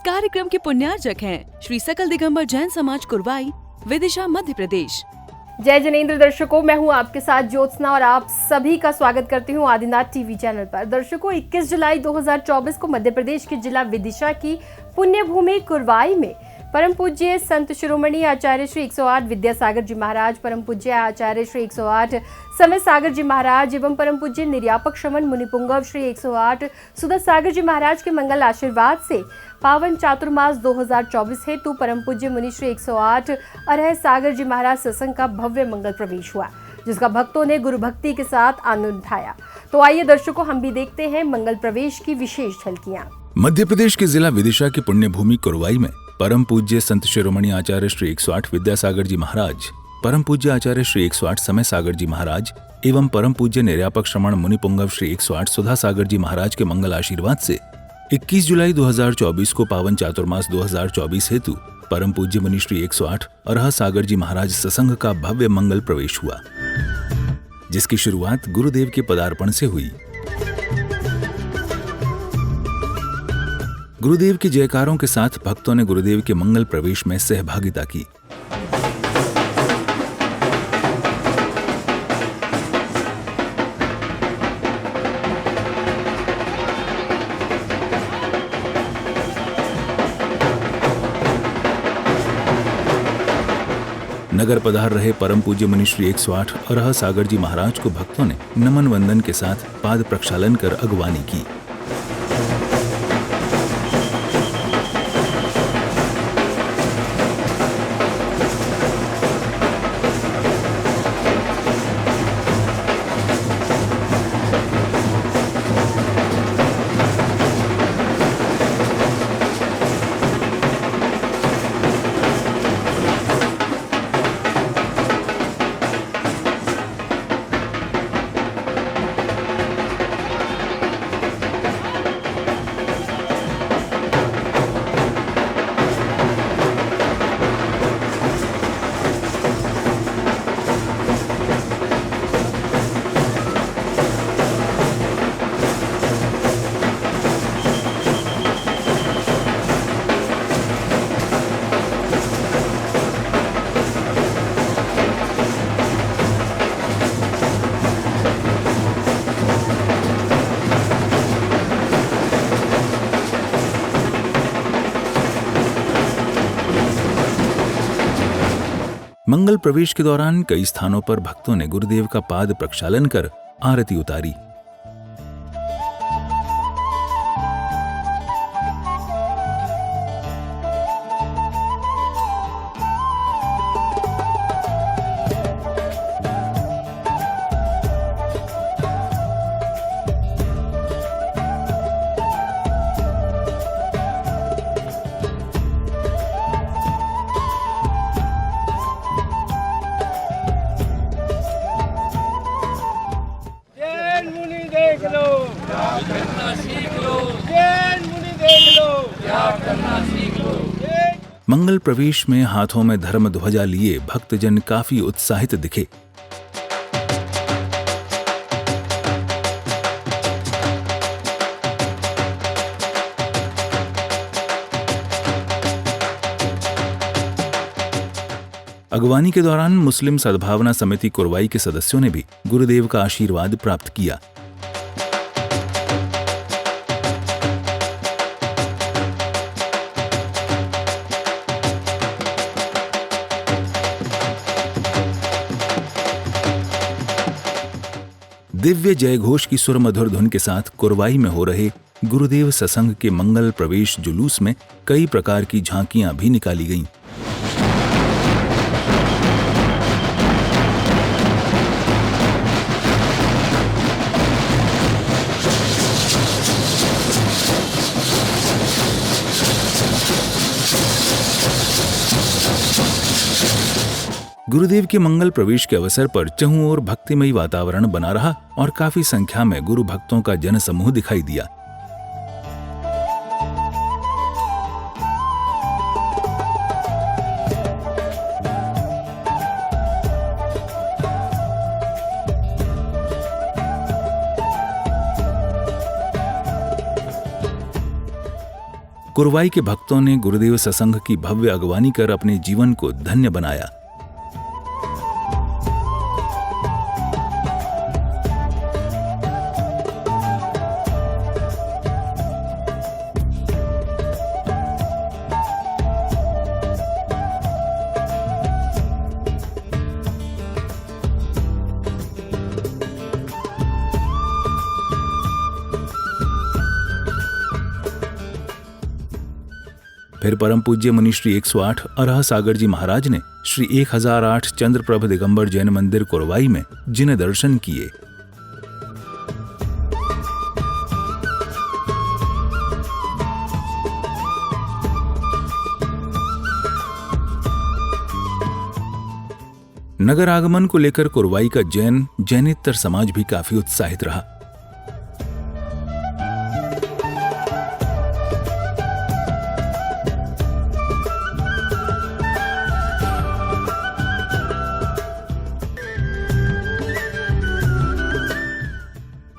कार्यक्रम के पुण्यार्जक हैं श्री सकल दिगंबर जैन समाज कुरवाई, विदिशा, मध्य प्रदेश। जय जनेन्द्र दर्शकों, मैं हूं आपके साथ ज्योत्सना और आप सभी का स्वागत करती हूं आदिनाथ टीवी चैनल पर। दर्शकों, 21 जुलाई 2024 को मध्य प्रदेश के जिला विदिशा की पुण्य भूमि कुरवाई में परम पूज्य संत शिरोमणि आचार्य श्री 108 विद्यासागर जी महाराज, परम पूज्य आचार्य श्री 108 समय सागर जी महाराज एवं परम पूज्य निर्यापक श्रमण मुनिपुंगव श्री 108 सुधा सागर जी महाराज के मंगल आशीर्वाद से पावन चातुर्मास 2024 हेतु परम पूज्य मुनि श्री 108 अरह सागर जी महाराज सत्संग का भव्य मंगल प्रवेश हुआ, जिसका भक्तों ने गुरु भक्ति के साथ आनंद उठाया। तो आइए दर्शकों, हम भी देखते हैं मंगल प्रवेश की विशेष झलकियां। मध्य प्रदेश के जिला विदिशा की पुण्य भूमि कुरवाई में परम पूज्य संत शिरोमणि आचार्य श्री 108 विद्यासागर जी महाराज, परम पूज्य आचार्य श्री 108 समय सागर जी महाराज एवं परम पूज्य निर्यापक श्रमण मुनिपुंगव श्री 108 सुधा सागर जी महाराज के मंगल आशीर्वाद से 21 जुलाई 2024 को पावन चातुर्मास 2024 हेतु परम पूज्य मुनि श्री 108 अरह सागर जी महाराज सत्संग का भव्य मंगल प्रवेश हुआ, जिसकी शुरुआत गुरुदेव के पदार्पण से हुई। गुरुदेव के जयकारों के साथ भक्तों ने गुरुदेव के मंगल प्रवेश में सहभागिता की। नगर पधार रहे परम पूज्य मुनि श्री 108 अरह सागर जी महाराज को भक्तों ने नमन वंदन के साथ पाद प्रक्षालन कर अगवानी की। मंगल प्रवेश के दौरान कई स्थानों पर भक्तों ने गुरुदेव का पाद प्रक्षालन कर आरती उतारी। मंगल प्रवेश में हाथों में धर्म ध्वजा लिए भक्तजन काफी उत्साहित दिखे। अगवानी के दौरान मुस्लिम सद्भावना समिति कुरवाई के सदस्यों ने भी गुरुदेव का आशीर्वाद प्राप्त किया। दिव्य जय घोष की सुर मधुर धुन के साथ कुरवाई में हो रहे गुरुदेव सत्संग के मंगल प्रवेश जुलूस में कई प्रकार की झांकियां भी निकाली गईं। गुरुदेव के मंगल प्रवेश के अवसर पर चहुं ओर भक्तिमयी वातावरण बना रहा और काफी संख्या में गुरु भक्तों का जनसमूह दिखाई दिया। कुरवाई के भक्तों ने गुरुदेव सत्संग की भव्य अगवानी कर अपने जीवन को धन्य बनाया। फिर परम पूज्य मुनि श्री 108 अरह सागर जी महाराज ने श्री 1008 चंद्रप्रभ दिगंबर जैन मंदिर कुरवाई में जिन दर्शन किए। नगर आगमन को लेकर कुरवाई का जैनेतर समाज भी काफी उत्साहित रहा।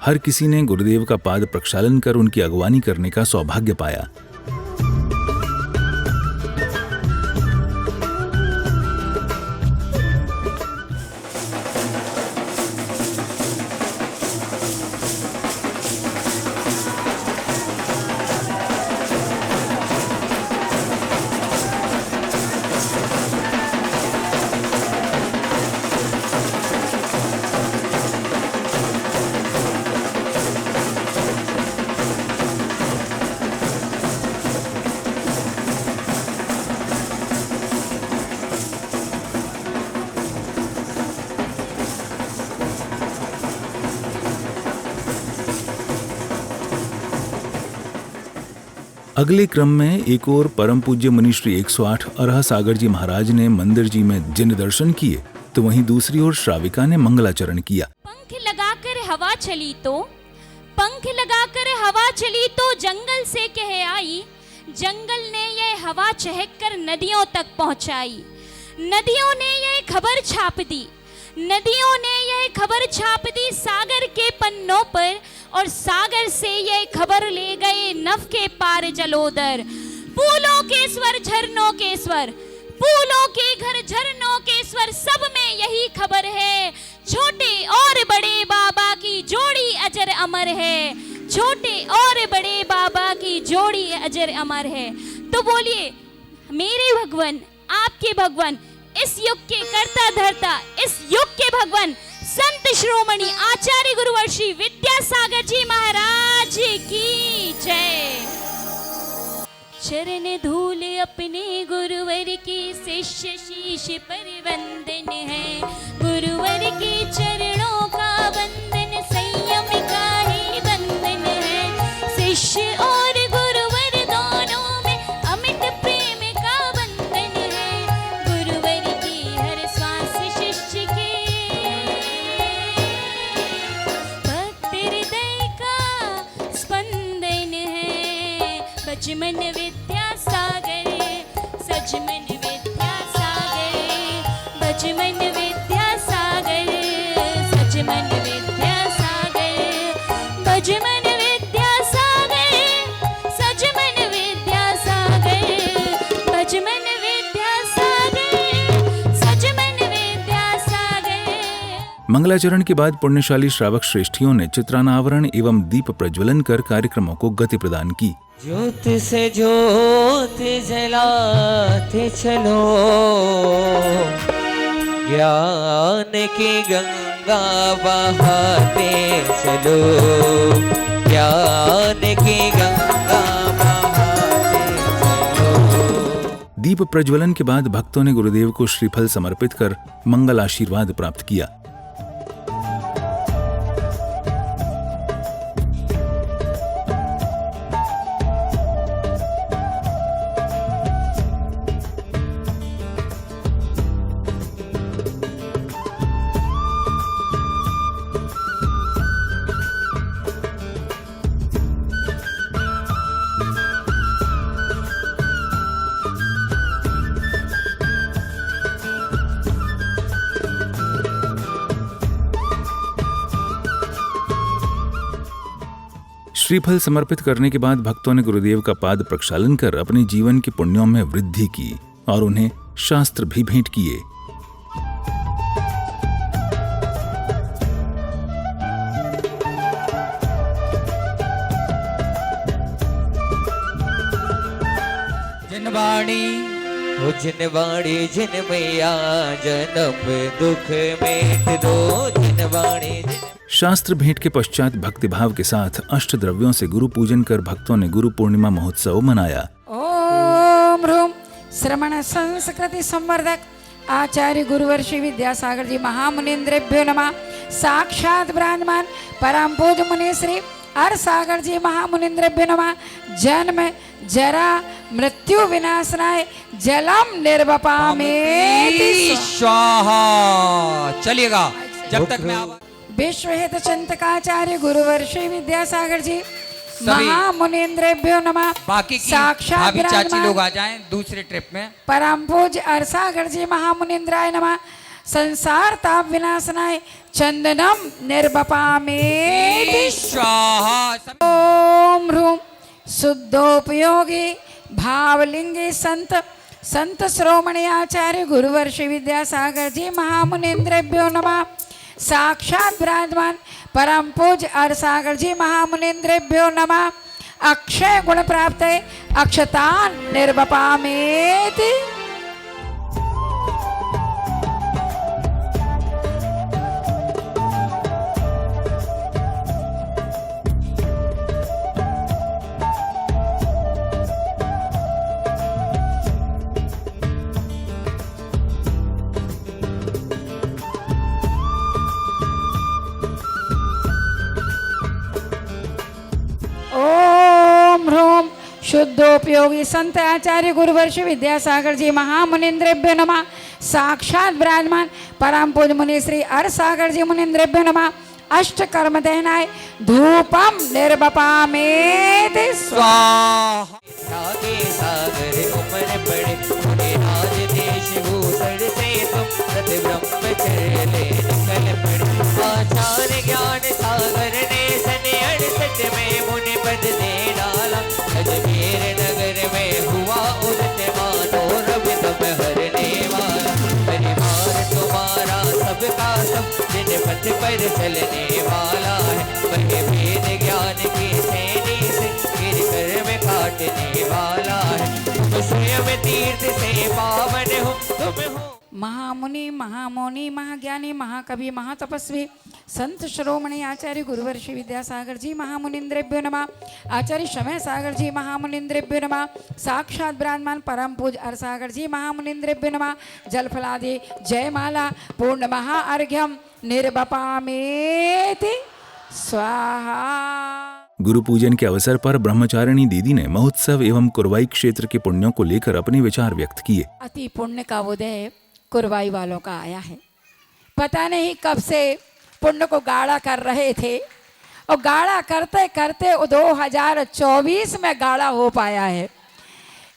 हर किसी ने गुरुदेव का पाद प्रक्षालन कर उनकी अगवानी करने का सौभाग्य पाया। अगले क्रम में एक और परम पूज्य मुनि श्री 108 अरह सागर जी महाराज ने मंदिर जी में जिन दर्शन किए, तो वहीं दूसरी ओर श्राविका ने मंगलाचरण किया। पंख लगाकर हवा चली तो जंगल से कह आई, जंगल ने ये हवा चहक कर नदियों तक पहुंचाई। नदियों ने ये खबर छाप दी सागर के पन्नों पर, और सागर से ये खबर ले गए नभ के पार जलोदर। फूलों के स्वर, झरनों के स्वर, फूलों के घर झरनों के स्वर, सब में यही खबर है। छोटे और बड़े बाबा की जोड़ी अजर अमर है, छोटे और बड़े बाबा की जोड़ी अजर अमर है। तो बोलिए मेरे भगवान, आपके भगवान, इस युग के कर्ता धर्ता, इस युग के भगवान संत श्रोमणी आचार्य गुरुवर श्री विद्यासागर जी महाराज की जय। चरण धूल अपने गुरुवर की शिष्य शीश पर वंदन है, गुरुवर के चरणों का वंदन संयम का ही बंधन है। शिष्य और गुरुवर दोनों में अमित प्रेम का बंधन है, गुरुवर की हर श्वास शिष्य के सजमन विद्यासागर, सजमन विद्यासागर, बजमन विद्यासागर, सजमन विद्यासागर, बजमन विद्यासागर, सजमन विद्यासागर, बजमन विद्यासागर, सजमन विद्यासागर। मंगलाचरण के बाद पुण्यशाली श्रावक श्रेष्ठियों ने चित्रानावरण एवं दीप प्रज्वलन कर कार्यक्रमों को गति प्रदान की। ज्योत से ज्योत जलाते चलो, ज्ञान की गंगा बहाते चलो, ज्ञान की गंगा बहाते चलो। दीप प्रज्वलन के बाद भक्तों ने गुरुदेव को श्रीफल समर्पित कर मंगल आशीर्वाद प्राप्त किया। श्रीफल समर्पित करने के बाद भक्तों ने गुरुदेव का पाद प्रक्षालन कर अपने जीवन के पुण्यों में वृद्धि की और उन्हें शास्त्र भी भेंट किए। जिनवाणी जिन मैया जन्म दुख मेट दो जिनवाणी शास्त्र भेंट के पश्चात भक्तिभाव के साथ अष्ट द्रव्यों से गुरु पूजन कर भक्तों ने गुरु पूर्णिमा महोत्सव मनाया। ओम ह्रूम श्रमण संस्कृति संवर्धक आचार्य गुरुवर्षि विद्यासागर जी महामुनीन्द्रेभ्यो नमः। साक्षात ब्राह्मण परम पूज्य मुनि श्री हर सागर जी महामुनीन्द्रेभ्यो नमः। जन्म जरा मृत्यु विनाशनाय जलम निर्वपामेति स्वाहा। चलिएगा जब तक मैं विश्व हित चिंतकाचार्य गुरुवर्षि विद्यासागर जी सभी महामुनीन्द्रेभ्यो नमः। बाकी की साक्षात भाभी चाची ब्राह्मण लोग आ जाएं दूसरे ट्रिप में। परम पूज्य अरसागर जी महामुनीन्द्राय नमः। संसार ताप विनाशनाय चंदनम निर्वपामेति स्वाहा। ओम ह्रूम शुद्धोपयोगी भावलिंगी संत श्रोमणी आचार्य गुरुवर्षि विद्यासागर जी महामुनीन्द्रेभ्यो नमः। साक्षात विराजमान परम पूज्य अरसागर जी महामुनीन्द्रेभ्यो नमः। अक्षय गुण प्राप्त अक्षतान निर्वपामेति। ओम ह्रूम शुद्धोपयोगी संत आचार्य गुरुवर्षि विद्यासागर जी महामुनीन्द्रेभ्यो नमः। साक्षात विराजमान परम पूज्य मुनि श्री अरसागर जी मुनीन्द्रेभ्यो नमः। अष्ट कर्म देनाय धूपम निर्वपामेति स्वाहा। सागे सागर उमर पड़े मुनि राज देश भूषण से तुम रत ब्रह्मचर्य ले निकल पड़े। आचार्य ज्ञान सागर ने सन 68 में मुनि पद दे डाला। अजमेर नगर में हुआ उदित मानो रब तब हरने वाला। परिवार तुम्हारा सबका सब जिन पथ पर चलने वाला है। वह वेद ज्ञान की सैनी से गिर कर में काटने वाला है। तुम स्वयं तीर्थ से पावन हो तुम हो। महामुनि महामौनी महाज्ञानी महाकवि महातपस्वी संत शिरोमणि आचार्य गुरुवर्षि विद्यासागर जी महामुनीन्द्रेभ्यो नमः। आचार्य समय सागर जी महामुनीन्द्रेभ्यो नमः। साक्षात ब्राह्मण परम पूज्य अरसागर जी महामुनीन्द्रेभ्यो नमः। जलफलादि जयमाला पूर्ण महाअर्घ्यम निर्वपामेति स्वाहा। गुरु पूजन के अवसर पर ब्रह्मचारिणी दीदी ने महोत्सव एवं कुरवाई क्षेत्र के पुण्यों को लेकर अपने विचार व्यक्त किए। अति पुण्य का उदय कुरवाई वालों का आया है। पता नहीं कब से पुण्य को गाढ़ा कर रहे थे और गाढ़ा करते करते 2024 में गाढ़ा हो पाया है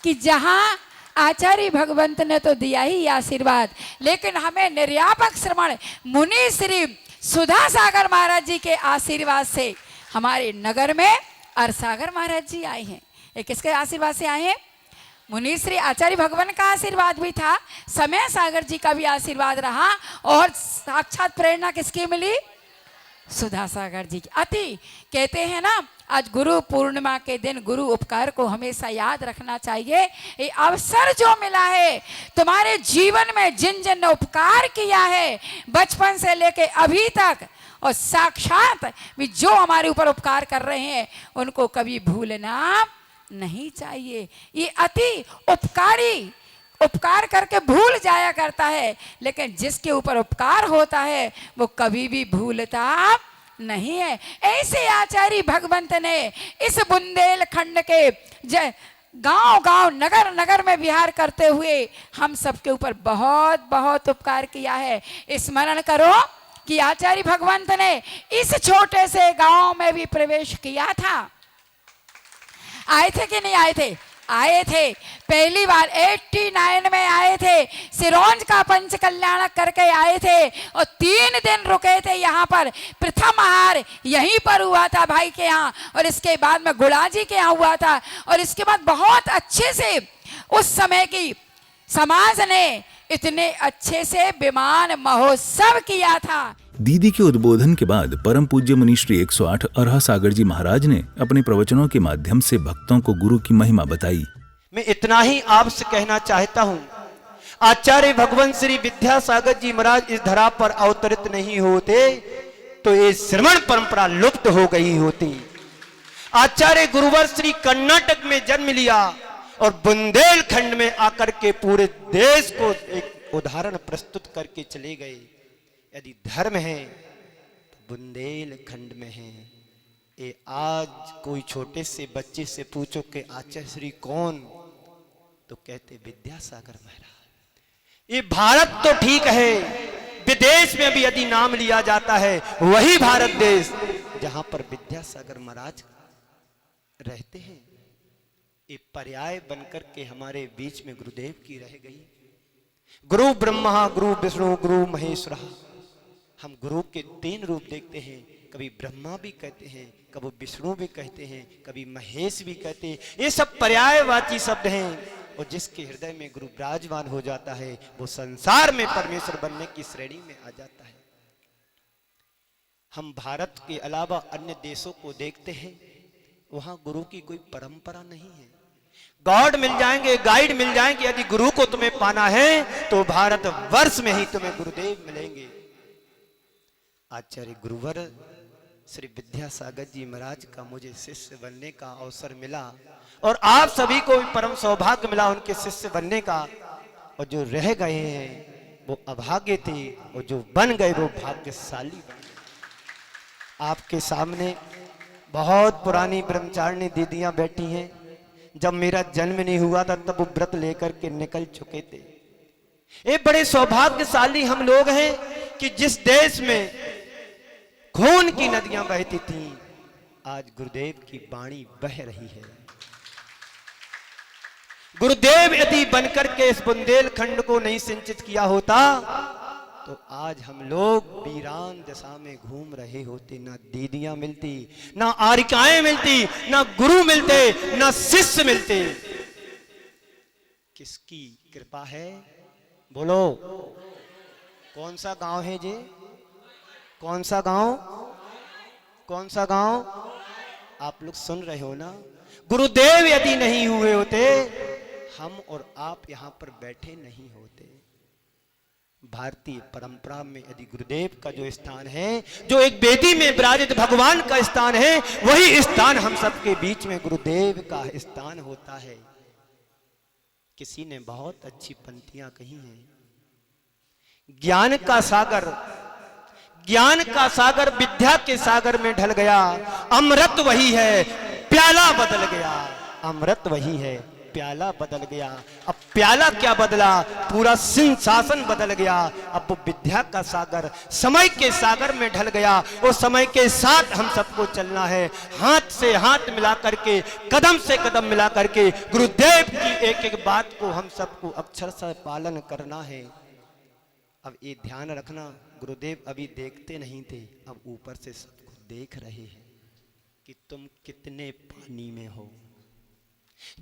कि जहाँ आचार्य भगवंत ने तो दिया ही आशीर्वाद, लेकिन हमें निर्यापक श्रमण मुनि श्री सुधा सागर महाराज जी के आशीर्वाद से हमारे नगर में अरसागर महाराज जी आए हैं। ये किसके आशीर्वाद से आए हैं? मुनि श्री आचार्य भगवान का आशीर्वाद भी था, समय सागर जी का भी आशीर्वाद रहा और साक्षात प्रेरणा किसकी मिली? सुधा सागर जी की। अति कहते हैं ना, आज गुरु पूर्णिमा के दिन गुरु उपकार को हमेशा याद रखना चाहिए। ये अवसर जो मिला है तुम्हारे जीवन में, जिन जिन ने उपकार किया है बचपन से लेके अभी तक, और साक्षात भी जो हमारे ऊपर उपकार कर रहे हैं उनको कभी भूलना नहीं चाहिए। ये अति उपकारी उपकार करके भूल जाया करता है, लेकिन जिसके ऊपर उपकार होता है वो कभी भी भूलता नहीं है। ऐसे आचार्य भगवंत ने इस बुंदेलखंड के गांव गांव नगर नगर में विहार करते हुए हम सबके ऊपर बहुत बहुत उपकार किया है। स्मरण करो कि आचार्य भगवंत ने इस छोटे से गांव में भी प्रवेश किया था। आए थे कि नहीं आए थे? आए थे, पहली बार 89 में आए थे, सिरोंज का पंच कल्याण करके आए थे और 3 दिन रुके थे यहाँ पर। प्रथम आहार यहीं पर हुआ था भाई के यहाँ, और इसके बाद में गुड़ाजी के यहाँ हुआ था। और इसके बाद बहुत अच्छे से उस समय की समाज ने इतने अच्छे से विमान महोत्सव किया था। दीदी के उद्बोधन के बाद परम पूज्य मुनि श्री 108 अरहा सागर जी महाराज ने अपने प्रवचनों के माध्यम से भक्तों को गुरु की महिमा बताई। मैं इतना ही आपसे कहना चाहता हूँ, आचार्य भगवान श्री विद्यासागर जी महाराज इस धरा पर अवतरित नहीं होते तो ये श्रवण परंपरा लुप्त हो गई होती। आचार्य गुरुवर श्री कर्नाटक में जन्म लिया और बुंदेलखंड में आकर के पूरे देश को एक उदाहरण प्रस्तुत करके चले गए। यदि धर्म है तो बुंदेलखंड में है। ये आज कोई छोटे से बच्चे से पूछो कि आचार्य श्री कौन, तो कहते विद्यासागर महाराज। ये भारत तो ठीक है, विदेश में भी यदि नाम लिया जाता है वही भारत देश जहां पर विद्यासागर महाराज रहते हैं। ये पर्याय बनकर के हमारे बीच में गुरुदेव की रह गई। गुरु ब्रह्मा, गुरु विष्णु, गुरु महेश्वर। हम गुरु के 3 रूप देखते हैं, कभी ब्रह्मा भी कहते हैं, कभी विष्णु भी कहते हैं, कभी महेश भी कहते हैं। ये सब पर्यायवाची शब्द हैं, और जिसके हृदय में गुरु विराजमान हो जाता है वो संसार में परमेश्वर बनने की श्रेणी में आ जाता है। हम भारत के अलावा अन्य देशों को देखते हैं, वहां गुरु की कोई परंपरा नहीं है। गॉड मिल जाएंगे, गाइड मिल जाएंगे, यदि गुरु को तुम्हें पाना है तो भारत वर्ष में ही तुम्हें गुरुदेव मिलेंगे। आचार्य गुरुवर श्री विद्यासागर जी महाराज का मुझे शिष्य बनने का अवसर मिला, और आप सभी को भी परम सौभाग्य मिला उनके शिष्य बनने का। और जो रह गए हैं वो अभागे थे, और जो बन गए वो भाग्यशाली बन गए। आपके सामने बहुत पुरानी ब्रह्मचारिणी दीदियां बैठी हैं। जब मेरा जन्म नहीं हुआ था तब वो व्रत लेकर के निकल चुके थे। ये बड़े सौभाग्यशाली हम लोग हैं कि जिस देश में खून की नदियां बहती थीं, आज गुरुदेव की वाणी बह रही है। गुरुदेव यदि बनकर के इस बुंदेलखंड को नहीं सिंचित किया होता तो आज हम लोग वीरान दशा में घूम रहे होते। ना दीदियां मिलती, ना आरिकाएं मिलती, ना गुरु मिलते, ना शिष्य मिलते। किसकी कृपा है? बोलो, कौन सा गांव है जे? कौन सा गांव? कौन सा गांव? आप लोग सुन रहे हो ना? गुरुदेव यदि नहीं हुए होते हम और आप यहां पर बैठे नहीं होते। भारतीय परंपरा में यदि गुरुदेव का जो स्थान है, जो एक वेदी में विराजित भगवान का स्थान है, वही स्थान हम सबके बीच में गुरुदेव का स्थान होता है। किसी ने बहुत अच्छी पंक्तियां कही हैं, ज्ञान का सागर, ज्ञान का सागर विद्या के सागर में ढल गया, अमृत वही है, प्याला बदल गया। अमृत वही है, प्याला बदल गया। अब प्याला क्या बदला? पूरा सिंहासन बदल गया। अब वो विद्या का सागर समय के सागर में ढल गया। वो समय के साथ हम सबको चलना है, हाथ से हाथ मिला करके, कदम से कदम मिला करके गुरुदेव की एक एक बात को हम सबको अक्षर से पालन करना है। अब ये ध्यान रखना, गुरुदेव अभी देखते नहीं थे, अब ऊपर से सबको देख रहे हैं कि तुम कितने पानी में हो।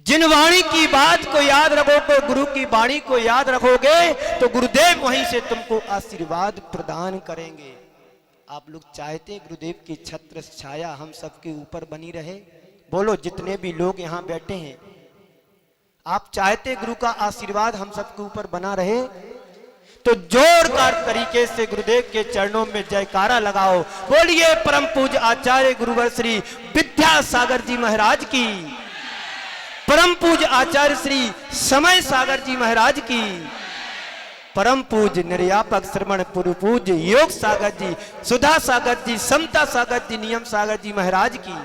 जिन वाणी की बात को याद रखोगे, गुरु की वाणी को याद रखोगे, तो गुरुदेव वहीं से तुमको आशीर्वाद प्रदान करेंगे। आप लोग चाहते गुरुदेव की छत्र छाया हम सबके ऊपर बनी रहे? बोलो, जितने भी लोग यहाँ बैठे हैं, आप चाहते गुरु का आशीर्वाद हम सबके ऊपर बना रहे? तो जोरदार तरीके से गुरुदेव के चरणों में जयकारा लगाओ। बोलिए परम पूज्य आचार्य गुरुवर श्री विद्यासागर जी महाराज की, परम पूज्य आचार्य श्री समय सागर जी महाराज की, परम पूज्य निर्यापक श्रवण पूर्व पूज्य योग सागर जी, सुधा सागर जी, समता सागर जी, नियम सागर जी महाराज की।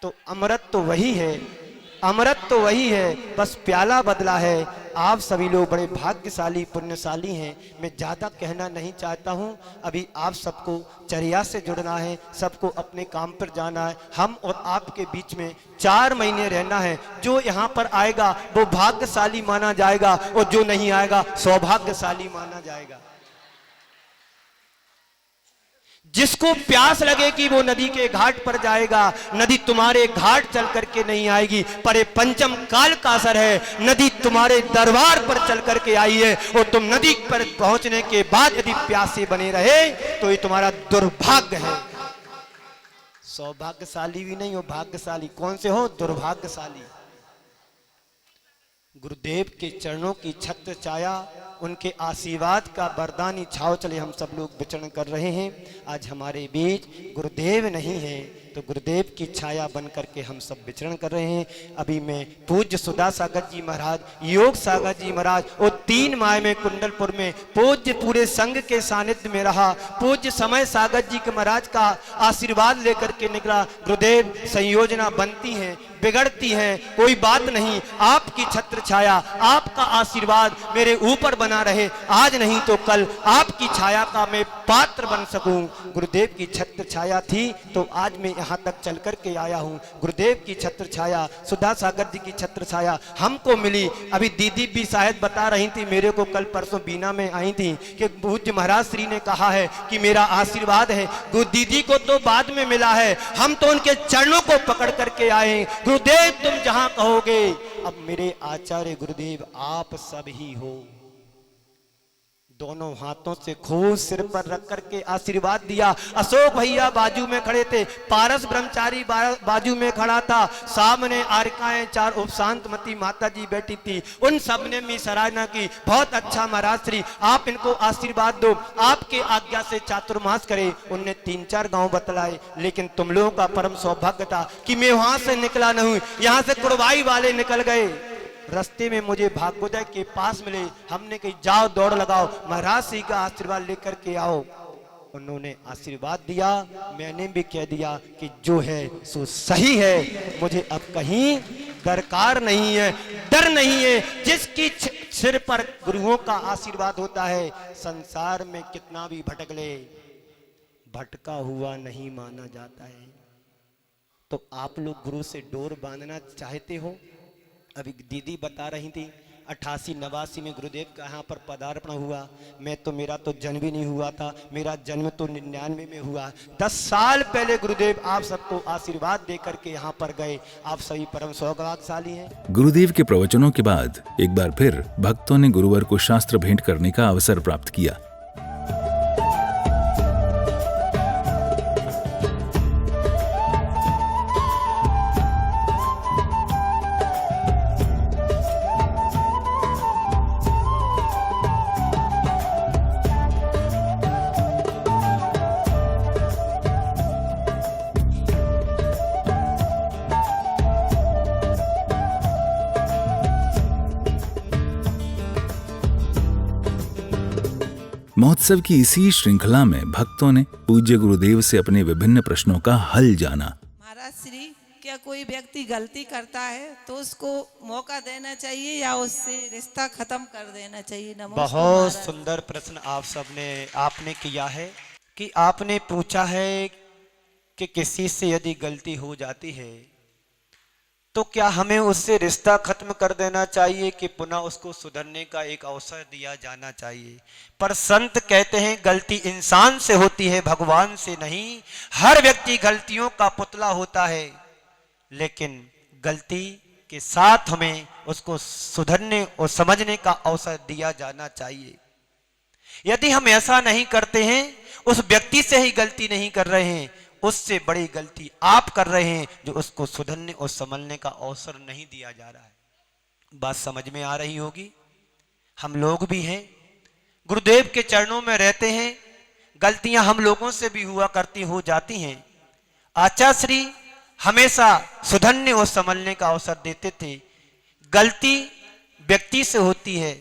तो अमृत तो वही है, अमृत तो वही है, बस प्याला बदला है। आप सभी लोग बड़े भाग्यशाली पुण्यशाली हैं। मैं ज़्यादा कहना नहीं चाहता हूँ। अभी आप सबको चर्या से जुड़ना है, सबको अपने काम पर जाना है। हम और आपके बीच में 4 महीने रहना है। जो यहाँ पर आएगा वो भाग्यशाली माना जाएगा और जो नहीं आएगा सौभाग्यशाली माना जाएगा। जिसको प्यास लगेगी वो नदी के घाट पर जाएगा। नदी तुम्हारे घाट चल करके नहीं आएगी, पर ये पंचम काल का असर है। नदी तुम्हारे दरबार पर चल करके आई है और तुम नदी पर पहुंचने के बाद यदि प्यासे बने रहे तो ये तुम्हारा दुर्भाग्य है। सौभाग्यशाली भी नहीं हो, भाग्यशाली। कौन से हो? दुर्भाग्यशाली। गुरुदेव के चरणों की छत्र छाया, उनके आशीर्वाद का वरदानी छाव चले हम सब लोग विचरण कर रहे हैं। आज हमारे बीच गुरुदेव नहीं है तो गुरुदेव की छाया बन करके हम सब विचरण कर रहे हैं। अभी मैं पूज्य सुधा सागर जी महाराज, योग सागर जी महाराज और 3 माह में कुंडलपुर में पूज्य पूरे संघ के सानिध्य में रहा। पूज्य समय सागर जी के महाराज का आशीर्वाद लेकर के निकला। गुरुदेव संयोजना बनती है, बिगड़ती है, कोई बात नहीं। आपकी छत्र छाया, आपका आशीर्वाद मेरे ऊपर बना रहे। आज नहीं तो कल आपकी छाया का मैं पात्र बन सकूं। गुरुदेव की छत्र छाया थी तो आज मैं यहाँ तक चल कर के आया हूँ। गुरुदेव की छत्र छाया, सुधा सागर जी की छत्र छाया हमको मिली। अभी दीदी भी शायद बता रही थी मेरे को, कल परसों बीना में आई थी, कि पूज्य महाराज श्री ने कहा है कि मेरा आशीर्वाद है। दीदी को तो बाद में मिला है, हम तो उनके चरणों को पकड़ करके आए। गुरुदेव तुम जहां कहोगे। अब मेरे आचार्य गुरुदेव आप सब ही हो। दोनों हाथों से खूब सिर पर रख करके आशीर्वाद दिया। अशोक भैया बाजू में खड़े थे, पारस ब्रह्मचारी बाजू में खड़ा था, सामने आरिकाएं 4 उपशांतमती माता जी बैठी थी। उन सब ने भी सराहना की, बहुत अच्छा महाराज श्री, आप इनको आशीर्वाद दो, आपके आज्ञा से चातुर्मास करे। उनने 3-4 गांव बतलाए, लेकिन तुम लोगों का परम सौभाग्य था कि मैं वहां से निकला नहीं, यहां से कुड़वाई वाले निकल गए। रास्ते में मुझे भाग्योदय के पास मिले। हमने कही जाओ दौड़ लगाओ, महाराज श्री का आशीर्वाद लेकर के आओ। उन्होंने आशीर्वाद दिया, मैंने भी कह दिया कि जो है सो सही है, मुझे अब कहीं दरकार नहीं है, डर नहीं है। जिसकी सिर पर गुरुओं का आशीर्वाद होता है, संसार में कितना भी भटक ले, भटका हुआ नहीं माना जाता है। तो आप लोग गुरु से डोर बांधना चाहते हो? अभी दीदी बता रही थी 88-89 में गुरुदेव का यहाँ पर पदार्पण हुआ। मैं तो, मेरा तो जन्म भी नहीं हुआ था, मेरा जन्म तो 99 में हुआ। 10 साल पहले गुरुदेव आप सबको आशीर्वाद दे करके यहाँ पर गए। आप सभी परम सौभाग्यशाली हैं। गुरुदेव के प्रवचनों के बाद एक बार फिर भक्तों ने गुरुवर को शास्त्र भेंट करने का अवसर प्राप्त किया। महोत्सव की इसी श्रृंखला में भक्तों ने पूज्य गुरुदेव से अपने विभिन्न प्रश्नों का हल जाना। महाराज श्री, क्या कोई व्यक्ति गलती करता है तो उसको मौका देना चाहिए या उससे रिश्ता खत्म कर देना चाहिए? बहुत सुंदर प्रश्न आप सबने आपने किया है कि आपने पूछा है कि किसी से यदि गलती हो जाती है तो क्या हमें उससे रिश्ता खत्म कर देना चाहिए कि पुनः उसको सुधरने का एक अवसर दिया जाना चाहिए? पर संत कहते हैं गलती इंसान से होती है, भगवान से नहीं। हर व्यक्ति गलतियों का पुतला होता है, लेकिन गलती के साथ हमें उसको सुधरने और समझने का अवसर दिया जाना चाहिए। यदि हम ऐसा नहीं करते हैं, उस व्यक्ति से ही गलती नहीं कर रहे हैं, उससे बड़ी गलती आप कर रहे हैं जो उसको सुधरने और संभलने का अवसर नहीं दिया जा रहा है। बात समझ में आ रही होगी। हम लोग भी हैं, गुरुदेव के चरणों में रहते हैं, गलतियां हम लोगों से भी हुआ करती हो जाती हैं। आचार्य श्री हमेशा सुधरने और संभलने का अवसर देते थे। गलती व्यक्ति से होती है,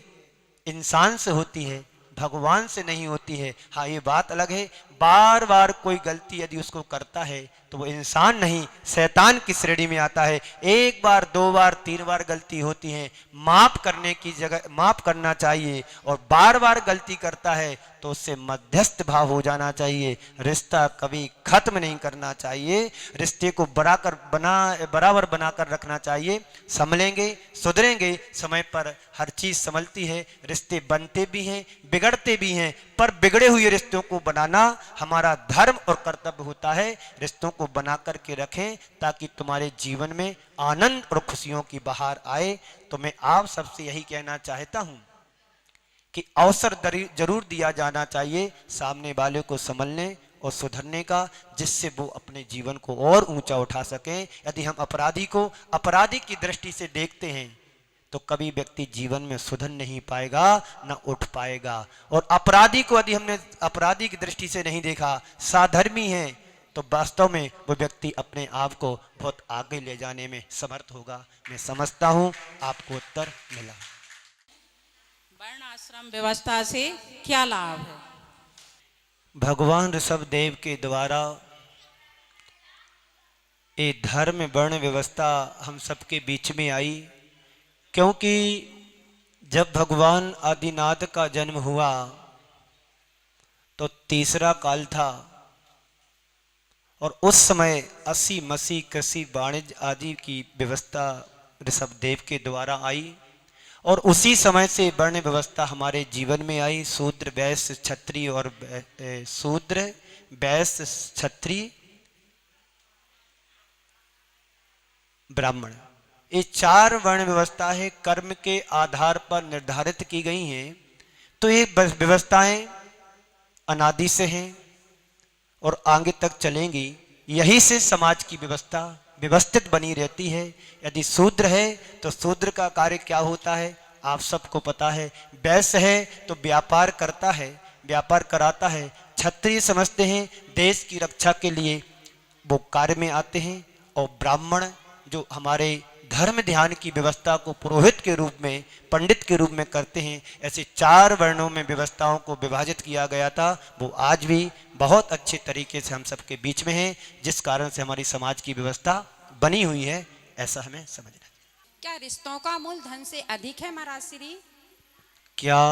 इंसान से होती है, भगवान से नहीं होती है। हाँ, ये बात अलग है, बार बार कोई गलती यदि उसको करता है तो वो इंसान नहीं शैतान की श्रेणी में आता है। एक बार, दो बार, तीन बार गलती होती है, माफ करने की जगह माफ करना चाहिए, और बार बार गलती करता है तो उससे मध्यस्थ भाव हो जाना चाहिए। रिश्ता कभी खत्म नहीं करना चाहिए, रिश्ते को बराबर बनाकर रखना चाहिए। संभलेंगे, सुधरेंगे, समय पर हर चीज संभलती है। रिश्ते बनते भी हैं, बिगड़ते भी हैं, पर बिगड़े हुए रिश्तों को बनाना हमारा धर्म और कर्तव्य होता है। रिश्तों को बना करके रखें ताकि तुम्हारे जीवन में आनंद और खुशियों की बहार आए। तो मैं आप सबसे यही कहना चाहता हूं कि अवसर जरूर दिया जाना चाहिए सामने वाले को संभलने और सुधरने का, जिससे वो अपने जीवन को और ऊंचा उठा सकें। यदि हम अपराधी को अपराधी की दृष्टि से देखते हैं तो कभी व्यक्ति जीवन में सुधर नहीं पाएगा, न उठ पाएगा। और अपराधी को यदि हमने अपराधी की दृष्टि से नहीं देखा, साधर्मी है, तो वास्तव में वो व्यक्ति अपने आप को बहुत आगे ले जाने में समर्थ होगा। मैं समझता हूं आपको उत्तर मिला। वर्ण आश्रम व्यवस्था से क्या लाभ है? भगवान ऋषभ देव के द्वारा ये धर्म वर्ण व्यवस्था हम सबके बीच में आई, क्योंकि जब भगवान आदिनाथ का जन्म हुआ तो तीसरा काल था, और उस समय 80 मसी कृषि वाणिज्य आदि की व्यवस्था ऋषभ देव के द्वारा आई, और उसी समय से वर्ण व्यवस्था हमारे जीवन में आई। शूद्र, वैश्य, क्षत्रिय और शूद्र, वैश्य, क्षत्रिय, ब्राह्मण, ये 4 वर्ण व्यवस्था है, कर्म के आधार पर निर्धारित की गई हैं। तो ये व्यवस्थाएं अनादि से हैं और आगे तक चलेंगी। यही से समाज की व्यवस्था व्यवस्थित बनी रहती है। यदि शूद्र है तो शूद्र का कार्य क्या होता है आप सबको पता है। वैश्य है तो व्यापार करता है, व्यापार कराता है। क्षत्रिय समझते हैं देश की रक्षा के लिए वो कार्य में आते हैं, और ब्राह्मण जो हमारे धर्म ध्यान की व्यवस्था को पुरोहित के रूप में, पंडित के रूप में करते हैं। ऐसे 4 वर्णों में व्यवस्थाओं को विभाजित किया गया था, वो आज भी बहुत अच्छे तरीके से हम सबके बीच में है, जिस कारण से हमारी समाज की व्यवस्था बनी हुई है, ऐसा हमें समझना चाहिए। क्या रिश्तों का मूल धन से अधिक है महाराज श्री? क्या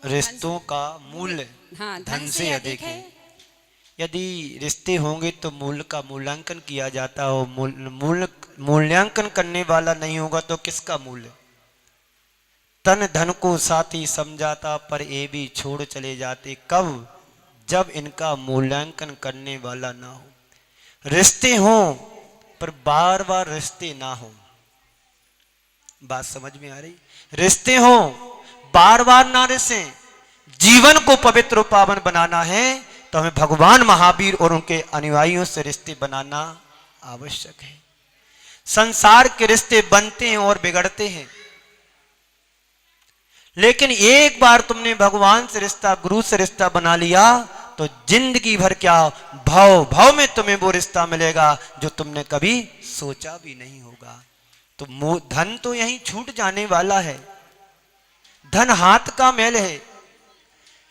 रिश्तों का मूल हाँ, धन से अधिक है? यदि रिश्ते होंगे तो मूल्य का मूल्यांकन किया जाता हो। मूल्यांकन करने वाला नहीं होगा तो किसका मूल्य? तन धन को साथी समझाता पर ये भी छोड़ चले जाते, कब? जब इनका मूल्यांकन करने वाला ना हो। रिश्ते हों पर बार बार रिश्ते ना हो। बात समझ में आ रही? रिश्ते हों, बार बार ना रिश्ते। जीवन को पवित्र और पावन बनाना है तो हमें भगवान महावीर और उनके अनुयायियों से रिश्ते बनाना आवश्यक है। संसार के रिश्ते बनते हैं और बिगड़ते हैं, लेकिन एक बार तुमने भगवान से रिश्ता, गुरु से रिश्ता बना लिया तो जिंदगी भर क्या भाव भाव में तुम्हें वो रिश्ता मिलेगा जो तुमने कभी सोचा भी नहीं होगा। तो धन तो यहीं छूट जाने वाला है, धन हाथ का मैल है,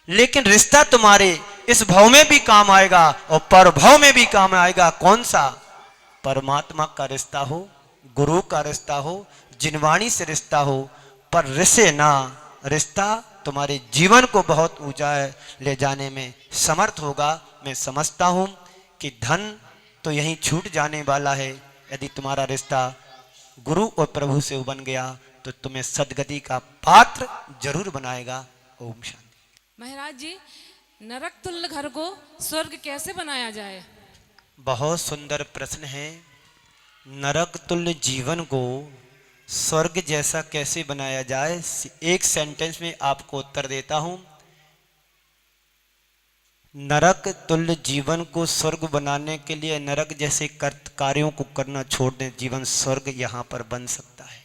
लेकिन रिश्ता तुम्हारे इस भाव में भी काम आएगा और पर भाव में भी काम आएगा। कौन सा? परमात्मा का रिश्ता हो, गुरु का रिश्ता हो, जिनवाणी से रिश्ता हो, पर रिश्ते ना। रिश्ता तुम्हारे जीवन को बहुत ऊंचा ले जाने में समर्थ होगा। मैं समझता हूं कि धन तो यहीं छूट जाने वाला है। यदि तुम्हारा रिश्ता गुरु और प्रभु से बन गया तो तुम्हें सदगति का पात्र जरूर बनाएगा। ओम शांति। महाराज जी, नरक तुल्य घर को स्वर्ग कैसे बनाया जाए? बहुत सुंदर प्रश्न है। नरक तुल्य जीवन को स्वर्ग जैसा कैसे बनाया जाए, एक सेंटेंस में आपको उत्तर देता हूं। नरक तुल्य जीवन को स्वर्ग बनाने के लिए नरक जैसे कार्यों को करना छोड़ दें, जीवन स्वर्ग यहां पर बन सकता है।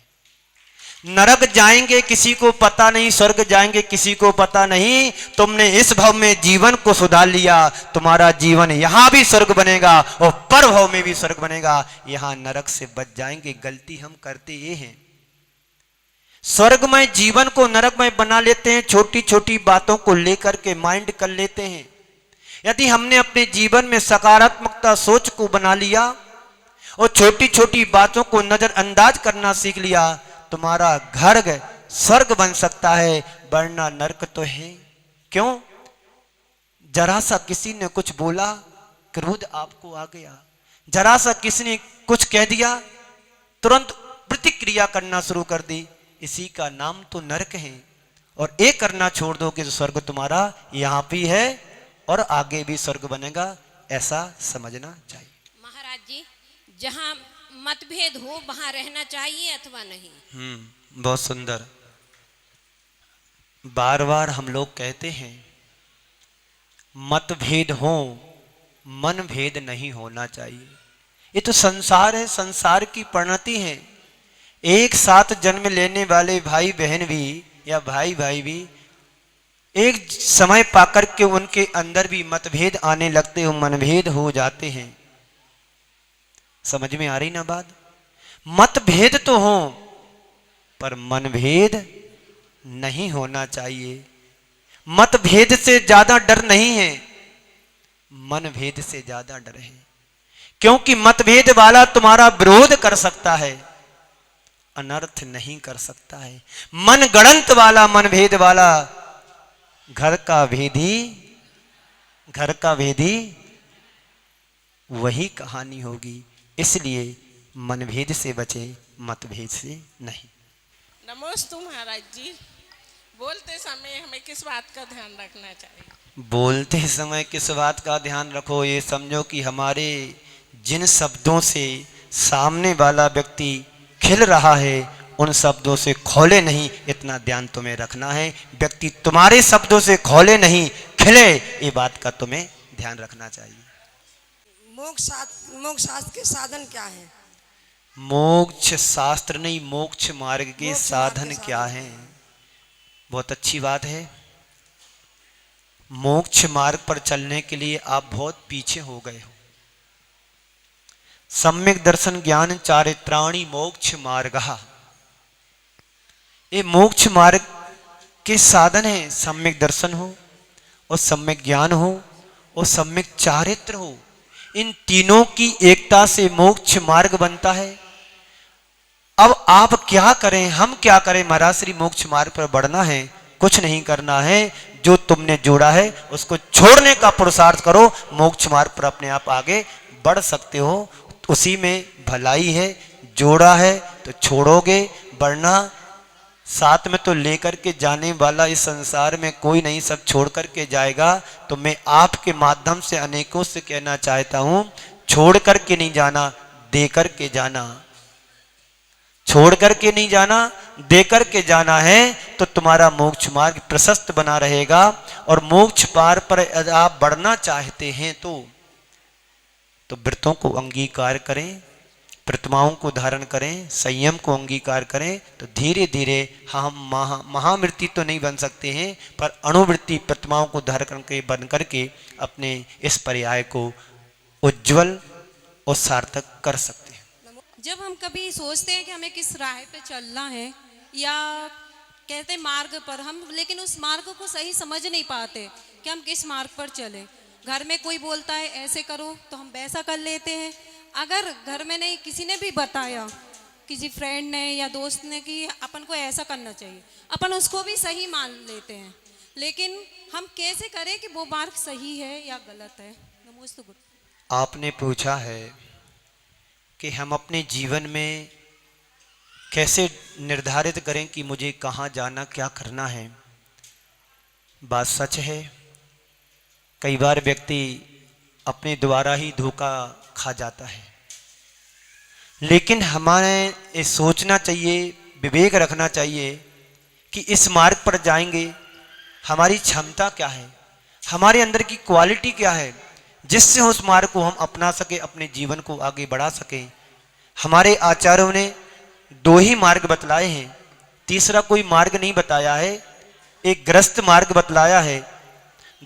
नरक जाएंगे किसी को पता नहीं, स्वर्ग जाएंगे किसी को पता नहीं। तुमने इस भाव में जीवन को सुधार लिया, तुम्हारा जीवन यहां भी स्वर्ग बनेगा और पर भाव में भी स्वर्ग बनेगा। यहां नरक से बच जाएंगे। गलती हम करते ये हैं, स्वर्गमय जीवन को नरकमय बना लेते हैं। छोटी छोटी बातों को लेकर के माइंड कर लेते हैं। यदि हमने अपने जीवन में सकारात्मकता सोच को बना लिया और छोटी छोटी बातों को नजरअंदाज करना सीख लिया, तुम्हारा घर स्वर्ग बन सकता है, वरना नरक तो है। क्यों? जरा सा किसी ने कुछ बोला, क्रोध आपको आ गया, जरा सा किसी ने कुछ कह दिया, तुरंत प्रतिक्रिया करना शुरू कर दी, इसी का नाम तो नरक है। और एक करना छोड़ दो कि स्वर्ग तुम्हारा यहाँ भी है और आगे भी स्वर्ग बनेगा, ऐसा समझना चाहिए। महाराज जी, जहाँ मतभेद हो वहाँ रहना चाहिए अथवा नहीं? बहुत सुंदर। बार बार हम लोग कहते हैं मतभेद हो, मन भेद नहीं होना चाहिए। ये तो संसार है, संसार की परिणति है। एक साथ जन्म लेने वाले भाई बहन भी या भाई भाई भी एक समय पाकर के उनके अंदर भी मतभेद आने लगते हो, मनभेद हो जाते हैं। समझ में आ रही ना बात? मतभेद तो हो पर मनभेद नहीं होना चाहिए। मतभेद से ज्यादा डर नहीं है, मनभेद से ज्यादा डर है। क्योंकि मतभेद वाला तुम्हारा विरोध कर सकता है, अनर्थ नहीं कर सकता है। मनगढ़ंत वाला, मनभेद वाला घर का भेदी वही कहानी होगी। इसलिए मनभेद से बचे, मतभेद से नहीं। नमोस्तु महाराज जी, बोलते समय हमें किस बात का ध्यान रखना चाहिए? बोलते समय किस बात का ध्यान रखो, ये समझो कि हमारे जिन शब्दों से सामने वाला व्यक्ति खिल रहा है उन शब्दों से खोले नहीं, इतना ध्यान तुम्हें रखना है। व्यक्ति तुम्हारे शब्दों से खोले नहीं, खिले, ये बात का तुम्हें ध्यान रखना चाहिए। मोक्ष शास्त्र के साधन क्या है? मोक्ष शास्त्र नहीं, मोक्ष मार्ग के साधन क्या हैं? बहुत अच्छी बात है। मोक्ष मार्ग पर चलने के लिए आप बहुत पीछे हो गए हो। सम्यक दर्शन ज्ञान चारित्राणि मोक्ष मार्गः, ये मोक्ष मार्ग के साधन है। सम्यक दर्शन हो और सम्यक ज्ञान हो और सम्यक चारित्र हो, इन तीनों की एकता से मोक्ष मार्ग बनता है। अब आप क्या करें, हम क्या करें? महाराज श्री मोक्ष मार्ग पर बढ़ना है, कुछ नहीं करना है। जो तुमने जोड़ा है उसको छोड़ने का पुरुषार्थ करो, मोक्ष मार्ग पर अपने आप आगे बढ़ सकते हो। उसी में भलाई है। जोड़ा है तो छोड़ोगे, बढ़ना साथ में तो लेकर के जाने वाला इस संसार में कोई नहीं, सब छोड़ करके जाएगा। तो मैं आपके माध्यम से अनेकों से कहना चाहता हूं, छोड़ करके नहीं जाना, दे करके जाना। छोड़ करके नहीं जाना, दे करके जाना है, तो तुम्हारा मोक्ष मार्ग प्रशस्त बना रहेगा। और मोक्ष पार पर यदि आप बढ़ना चाहते हैं तो व्रतों को अंगीकार करें, प्रतिमाओं को धारण करें, संयम को अंगीकार करें, तो धीरे धीरे हम महावृत्ति तो नहीं बन सकते हैं, पर अणुवृत्ति प्रतिमाओं को धारण करके बन करके अपने इस पर्याय को उज्जवल और सार्थक कर सकते हैं। जब हम कभी सोचते हैं कि हमें किस राह पे चलना है या कहते हैं मार्ग पर, हम लेकिन उस मार्ग को सही समझ नहीं पाते कि हम किस मार्ग पर चले। घर में कोई बोलता है ऐसे करो तो हम वैसा कर लेते हैं। अगर घर में नहीं, किसी ने भी बताया, किसी फ्रेंड ने या दोस्त ने कि अपन को ऐसा करना चाहिए, अपन उसको भी सही मान लेते हैं। लेकिन हम कैसे करें कि वो मार्ग सही है या गलत है? नमोस्तु गुरु। आपने पूछा है कि हम अपने जीवन में कैसे निर्धारित करें कि मुझे कहाँ जाना, क्या करना है। बात सच है, कई बार व्यक्ति अपने द्वारा ही धोखा खा जाता है। लेकिन हमारे ये सोचना चाहिए, विवेक रखना चाहिए कि इस मार्ग पर जाएंगे, हमारी क्षमता क्या है, हमारे अंदर की क्वालिटी क्या है, जिससे उस मार्ग को हम अपना सके, अपने जीवन को आगे बढ़ा सकें। हमारे आचार्यों ने दो ही मार्ग बतलाए हैं, तीसरा कोई मार्ग नहीं बताया है। एक ग्रस्त मार्ग बतलाया है,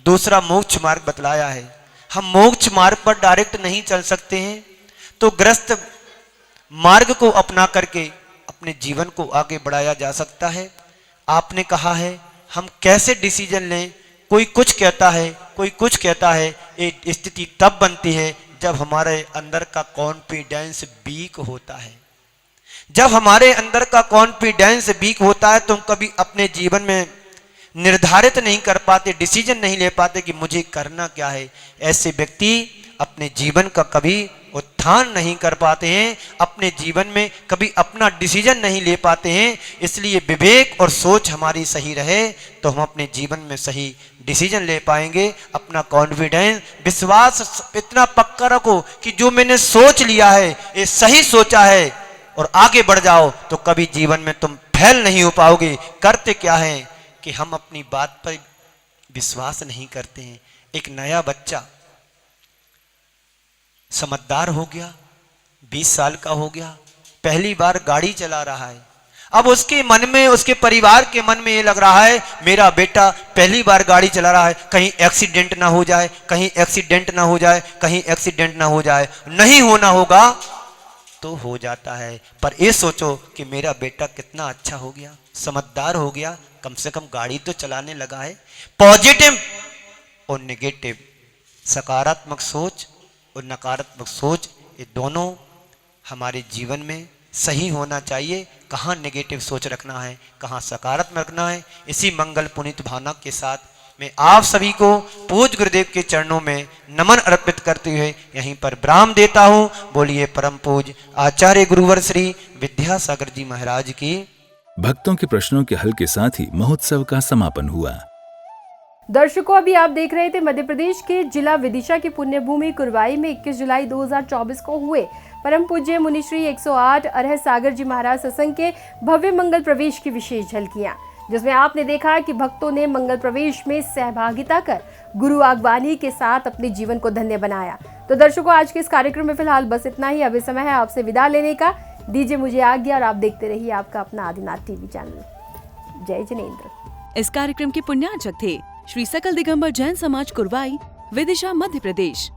दूसरा मोक्ष मार्ग बतलाया है। हम मोक्ष मार्ग पर डायरेक्ट नहीं चल सकते हैं, तो ग्रस्त मार्ग को अपना करके अपने जीवन को आगे बढ़ाया जा सकता है। आपने कहा है हम कैसे डिसीजन लें, कोई कुछ कहता है, कोई कुछ कहता है, ये स्थिति तब बनती है जब हमारे अंदर का कॉन्फिडेंस वीक होता है। जब हमारे अंदर का कॉन्फिडेंस वीक होता है तो हम कभी अपने जीवन में निर्धारित नहीं कर पाते, डिसीजन नहीं ले पाते कि मुझे करना क्या है। ऐसे व्यक्ति अपने जीवन का कभी उत्थान नहीं कर पाते हैं, अपने जीवन में कभी अपना डिसीजन नहीं ले पाते हैं। इसलिए विवेक और सोच हमारी सही रहे तो हम अपने जीवन में सही डिसीजन ले पाएंगे। अपना कॉन्फिडेंस, विश्वास इतना पक्का रखो कि जो मैंने सोच लिया है ये सही सोचा है और आगे बढ़ जाओ तो कभी जीवन में तुम फेल नहीं हो पाओगे। करते क्या है कि हम अपनी बात पर विश्वास नहीं करते हैं। एक नया बच्चा समझदार हो गया, 20 साल का हो गया, पहली बार गाड़ी चला रहा है। अब उसके मन में, उसके परिवार के मन में ये लग रहा है मेरा बेटा पहली बार गाड़ी चला रहा है, कहीं एक्सीडेंट ना हो जाए, कहीं एक्सीडेंट ना हो जाए, कहीं एक्सीडेंट ना हो जाए। नहीं होना होगा तो हो जाता है, पर ये सोचो कि मेरा बेटा कितना अच्छा हो गया, समझदार हो गया, कम से कम गाड़ी तो चलाने लगा है। पॉजिटिव और नेगेटिव, सकारात्मक सोच और नकारात्मक सोच, ये दोनों हमारे जीवन में सही होना चाहिए। कहाँ नेगेटिव सोच रखना है, कहाँ सकारात्मक रखना है। इसी मंगल पुनीत भावना के साथ मैं आप सभी को पूज्य गुरुदेव के चरणों में नमन अर्पित करते हुए यहीं पर विराम देता हूँ। बोलिए परम पूज्य आचार्य गुरुवर श्री विद्यासागर जी महाराज की। भक्तों के प्रश्नों के हल के साथ ही महोत्सव का समापन हुआ। दर्शकों, अभी आप देख रहे थे मध्य प्रदेश के जिला विदिशा की पुण्य भूमि कुरवाई में 21 जुलाई 2024 को हुए परम पूज्य मुनिश्री 108 अरह सागर जी महाराज सत्संग के भव्य मंगल प्रवेश की विशेष झलकियां, जिसमें आपने देखा कि भक्तों ने मंगल प्रवेश में सहभागिता कर गुरु आगवानी के साथ अपने जीवन को धन्य बनाया। तो दर्शकों, आज के इस कार्यक्रम में फिलहाल बस इतना ही। अभी समय है आपसे विदा लेने का। दीजिए मुझे आज्ञा और आप देखते रहिए आपका अपना आदिनाथ टीवी चैनल। जय जिनेंद्र। इस कार्यक्रम के पुण्यार्चक थे श्री सकल दिगंबर जैन समाज कुरवाई, विदिशा, मध्य प्रदेश।